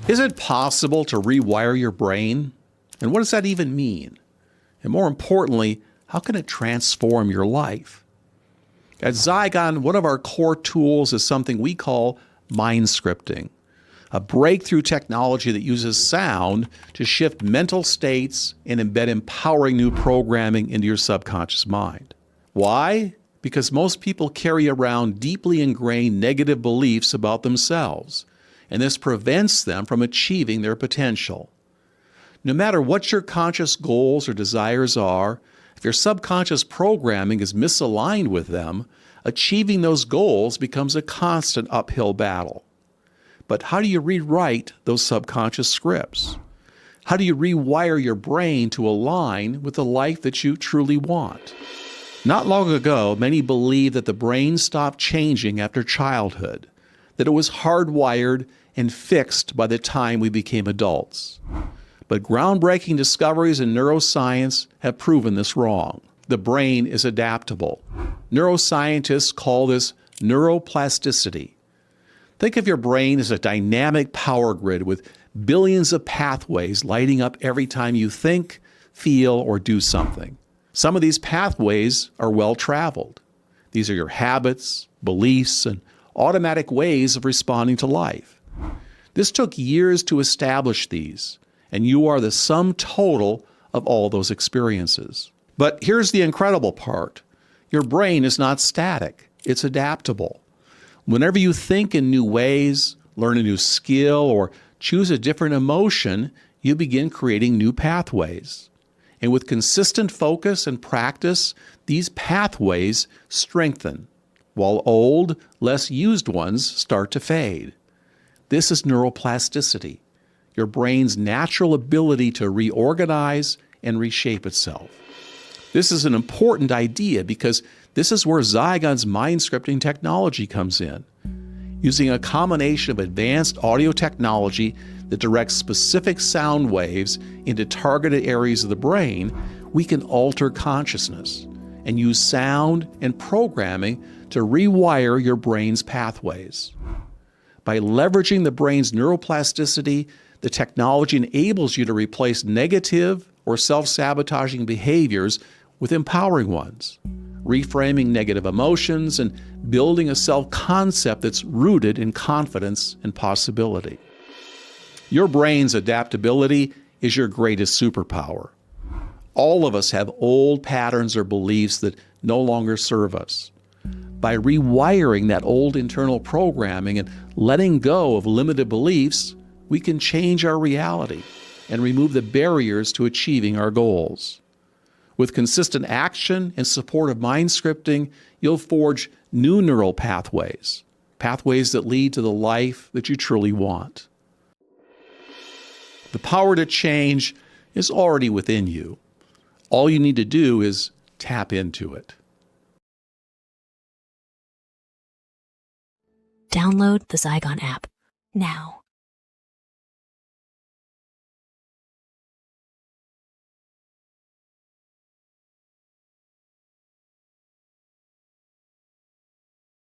Is it possible to rewire your brain? And what does that even mean? And more importantly, how can it transform your life? At Zygon, one of our core tools is something we call mind scripting, a breakthrough technology that uses sound to shift mental states and embed empowering new programming into your subconscious mind. Why? Because most people carry around deeply ingrained negative beliefs about themselves, and this prevents them from achieving their potential. No matter what your conscious goals or desires are, if your subconscious programming is misaligned with them, achieving those goals becomes a constant uphill battle. But how do you rewrite those subconscious scripts? How do you rewire your brain to align with the life that you truly want? Not long ago, many believed that the brain stopped changing after childhood, that it was hardwired and fixed by the time we became adults. But groundbreaking discoveries in neuroscience have proven this wrong. The brain is adaptable. Neuroscientists call this neuroplasticity. Think of your brain as a dynamic power grid with billions of pathways lighting up every time you think, feel, or do something. Some of these pathways are well traveled. These are your habits, beliefs, and automatic ways of responding to life. This took years to establish these, and you are the sum total of all those experiences. But here's the incredible part. Your brain is not static. It's adaptable. Whenever you think in new ways, learn a new skill, or choose a different emotion, you begin creating new pathways. And with consistent focus and practice, these pathways strengthen, while old, less used ones start to fade. This is neuroplasticity, your brain's natural ability to reorganize and reshape itself. This is an important idea because this is where Zygon's mind scripting technology comes in. Using a combination of advanced audio technology that directs specific sound waves into targeted areas of the brain, we can alter consciousness and use sound and programming to rewire your brain's pathways. By leveraging the brain's neuroplasticity, the technology enables you to replace negative or self-sabotaging behaviors with empowering ones, reframing negative emotions and building a self-concept that's rooted in confidence and possibility. Your brain's adaptability is your greatest superpower. All of us have old patterns or beliefs that no longer serve us. By rewiring that old internal programming and letting go of limited beliefs, we can change our reality and remove the barriers to achieving our goals. With consistent action and supportive mind scripting, you'll forge new neural pathways, pathways that lead to the life that you truly want. The power to change is already within you. All you need to do is tap into it. Download the Zygon app now.